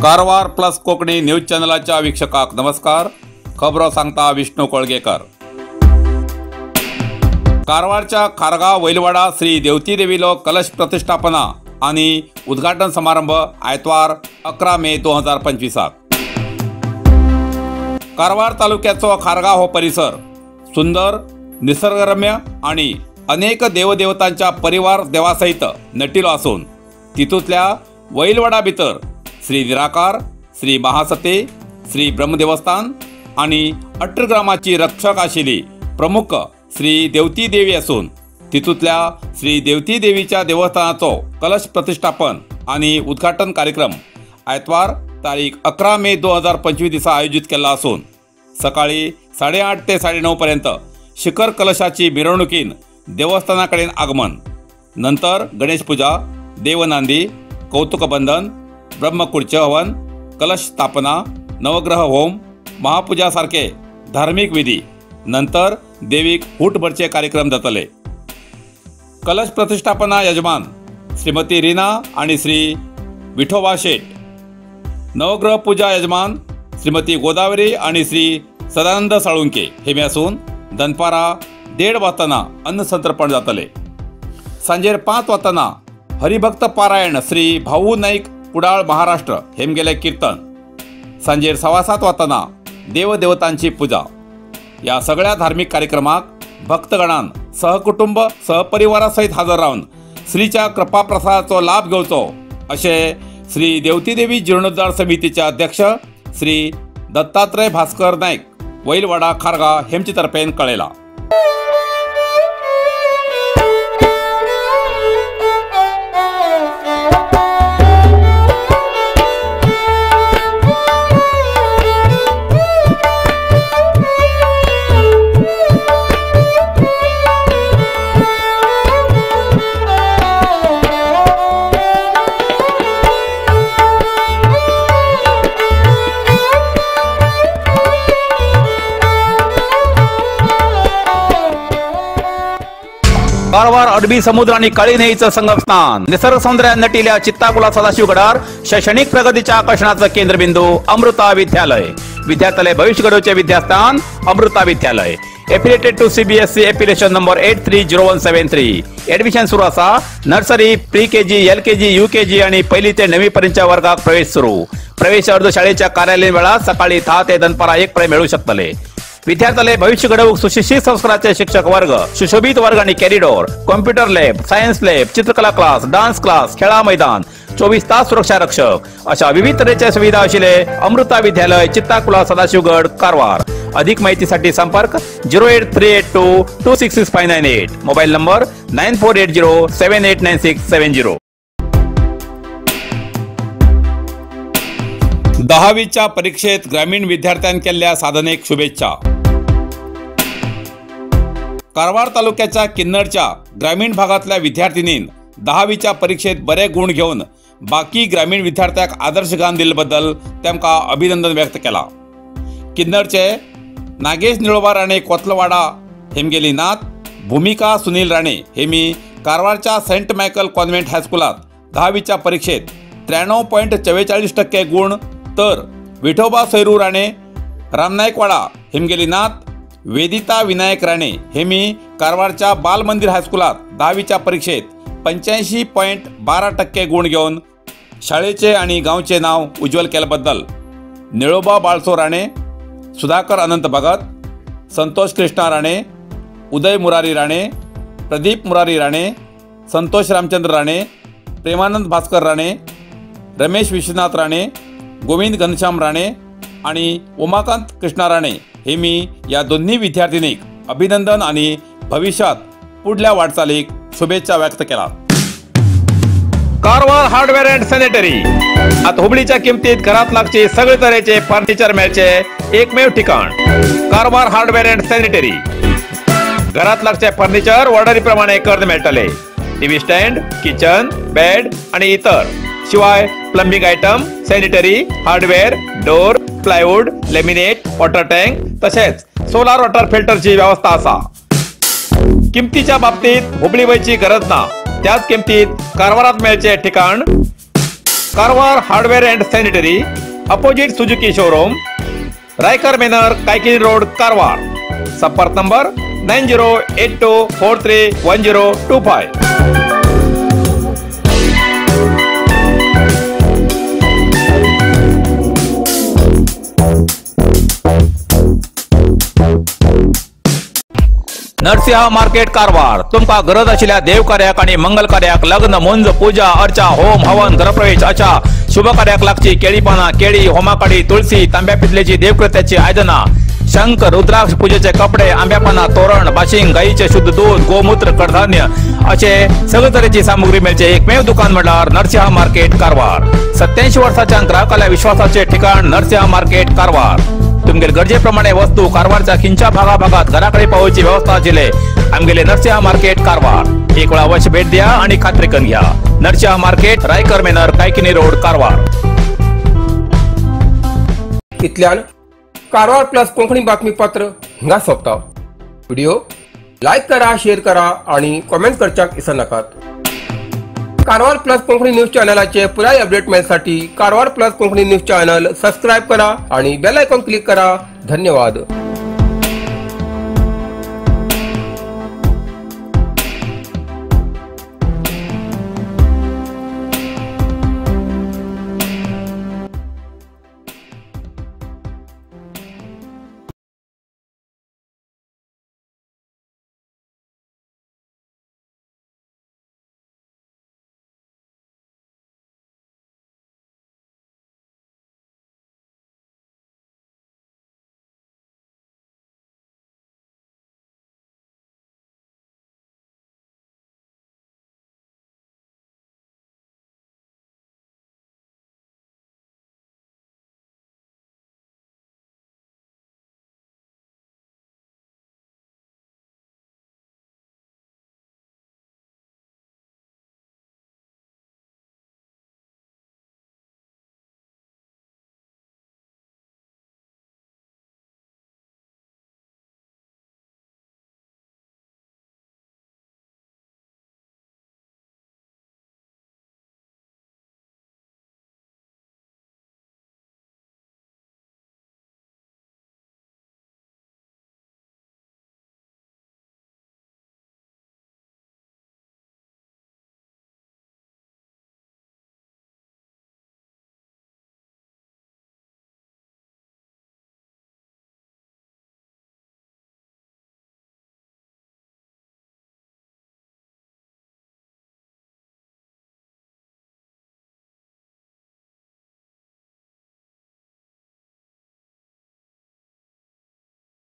Karwar plus Konkani news चॅनलाच्या वीक्षकाक नमस्कार. खबरो सांगता विष्णू कोळगेकर. कारवारच्या खारगाव वैलवाडा श्री देवती देवीलो कलश प्रतिष्ठापना आणि उद्घाटन समारंभ आयतवार 11 मे 2025. कारवार तालुक्याचो खारगाव हो परिसर सुंदर, निसर्गरम्य आणि अनेक देवदेवतांच्या परिवार देवासहित नटिलो असून तितूतल्या वैलवाडा भितर श्री निराकार, श्री महासते, श्री ब्रह्मदेवस्थान आणि अठ्ठग्रामाची रक्षक आशिल्ली प्रमुख श्री देवती देवी असून तितूतल्या श्री देवती देवीच्या देवस्थानाचो कलश प्रतिष्ठापन आणि उद्घाटन कार्यक्रम आयतवार तारीख 11 मे 2025 दिसा आयोजित केला असून सकाळी 8:30 ते 9:30 पर्यंत शिखर कलशाची मिरवणुकीन देवस्थानाकडेन आगमन, नंतर गणेश पूजा, देवनांदी, कौतुकबंधन, ब्रह्मकुर्च हवन, कलश स्थापना, नवग्रह होम, महापूजा सारखे धार्मिक विधी, नंतर देवीक हूटभरचे कार्यक्रम जातले. कलश प्रतिष्ठापना यजमान श्रीमती रीना आणि श्री विठोबा शेठ, नवग्रह पूजा यजमान श्रीमती गोदावरी आणि श्री सदानंद साळुंके हेमी असून दनपारा 1:30 वाजताना अन्नसंतर्पण जातले. सांजेर 5 वाजताना हरिभक्त पारायण श्री भाऊ नाईक कुडाळ महाराष्ट्र हेमगेले कीर्तन, सांजेर 6:15 वाजताना देवदेवतांची पूजा. या सगळ्या धार्मिक कार्यक्रमाक भक्तगणान सहकुटुंब सहपरिवारासहित हजर राहून श्रीच्या कृपाप्रसादाचो लाभ घेवचो असे श्री देवती देवी जीर्णोद्धार समितीचे अध्यक्ष श्री दत्तात्रय भास्कर नाईक वैलवाडा खारगा हेमचे तर्फेन कळयला. कारवार अरबी समुद्र आणि काळी नदीचं संगम स्नान, निसर्ग सौंदर्याने नटिल्या चित्ताकुला सदाशिवगडार शैक्षणिक प्रगतीच्या आकर्षणाचं केंद्रबिंदू अमृता विद्यालय. विद्यार्थ्यालय भविष्य घडवचे Vidyasthan Amrita Vidyalaya. Affiliated to CBSE application number 830173. Admission सुरू असा. Nursery, pre KG, LKG, UKG आणि 1ली ते 9वी पर्यंतच्या वर्गात प्रवेश सुरू. प्रवेश अर्ज शाळेच्या कार्यालयीन वेळा सकाळी 10 ते दनपारा 1 पर्यंत मिळू शकतले. विद्यार्थ्यालय भविष्य घडवूक सुशिक्षित संस्काराचे शिक्षक वर्ग, सुशोभित वर्ग आणि corridor, computer lab, science lab, चित्रकला क्लास, डान्स क्लास, खेळा मैदान, 24 तास सुरक्षा रक्षक अशा विविध तऱ्हेच्या सुविधा आशिल्ले अमृता विद्यालय, चित्ताकुला, सदाशिवगड, कारवार. अधिक माहितीसाठी संपर्क 08382266598. Mobile number 9480789670. 10वीच्या परीक्षेत ग्रामीण विद्यार्थ्यांनी केलेल्या साधनेक शुभेच्छा. कारवार तालुक्याच्या किन्नरच्या ग्रामीण भागातल्या विद्यार्थिनींनी 10वीच्या परीक्षेत बरे गुण घेऊन बाकी ग्रामीण विद्यार्थ्यांक आदर्श गान दिल्याबद्दल त्यांका अभिनंदन व्यक्त केला. किन्नरचे नागेश निळोबा राणे कोतलवाडा हेमगेली नाथ, भूमिका सुनील राणे हेमी कारवारच्या सेंट मायकल कॉन्व्हेंट हायस्कुलात 10वीच्या परीक्षेत 93.44% गुण, तर विठोबा सैरू राणे रामनायकवाडा हेमगेली नाथ, वेदिता विनायक राणे हेमी कारवारच्या बालमंदिर हायस्कुलात 10वीच्या परीक्षेत 85.12% गुण घेऊन शाळेचे आणि गावचे नाव उज्ज्वल केल्याबद्दल निळोबा बाळसो राणे, सुधाकर अनंत भगत, संतोष कृष्णा राणे, उदय मुरारी राणे, प्रदीप मुरारी राणे, संतोष रामचंद्र राणे, प्रेमानंद भास्कर राणे, रमेश विश्वनाथ राणे, गोविंद घनश्याम राणे आणि उमाकांत कृष्णा राणे हेमी या दोन्ही विद्यार्थिनीक अभिनंदन आणि भविष्यात पुढल्या वाटचालीक शुभेच्छा व्यक्त केला. Karwar hardware and sanitary. आता हुबळीच्या किमतीत घरात लागचे सगळे तऱ्हेचे फर्निचर मिळचे एकमेव ठिकाण कारवार हार्डवेअर अँड सॅनिटरी. घरात लागचे फर्निचर ऑर्डरीप्रमाणे कर्ज मेळटले. टीव्ही स्टँड, किचन, बेड आणि इतर, शिवाय plumbing item, sanitary, hardware, door, plywood, laminate, water tank तसेच सोलार वॉटर फिल्टरची व्यवस्था असा. किमतीच्या बाबतीत हुबळी वयची गरज ना. त्याच किमतीत कारवारात मिळचे ठिकाण Karwar hardware and sanitary, opposite Suzuki showroom, Raikar manor, Kaikini road, Karwar. संपर्क नंबर 9082431025. नरसिंह मार्केट, कारवार. तुमका गरज असलेल्या देवकार्याक आणि मंगल कार्याक, लग्न, मुंज, पूजा अर्चा, होम हवन, गृहप्रवेश अशा शुभ कार्याक लागची केळी पाना, केळी, होमाकडी, तुळशी, तांब्या पितलेची देवकृत्याची आयदना, शंख, रुद्राक्ष पूजेचे कपडे, आंब्या पाना, तोरण, बाशिंग, गाईचे शुद्ध दूध, गोमूत्र, कडधान्य असे सगळे तऱ्हेची सामुग्री मिळचे एकमेव दुकान म्हणल्यार नरसिंह मार्केट, कारवार. 87 वर्षाच्या ग्राहकाला विश्वासाचे ठिकाण नरसिंह मार्केट, कारवार. तुमगेर गरजेप्रमाणे वस्तू कारवारच्या खिंच्या भागाभागात घराकडे पावची व्यवस्था आशिल्ले आमगेले नरसिंह मार्केट, कारवार. एक वेळ अवश्य भेट द्या आणि खात्री करून घ्या. Narsinh market, Raikar manor, Kaikini road, Karwar. इतल्यान कारवार प्लस कोंकणी बातमीपत्र हिंगा सोंपता. व्हिडिओ लाईक करा, शेअर करा आणि कमेंट करच्याक विसरू नकात. कारवार प्लस कोंकणी न्यूज चॅनलाचे पुराय अपडेट मिळण्यासाठी Karwar plus Konkani news channel subscribe करा आणि बेल आयकॉन क्लिक करा. धन्यवाद.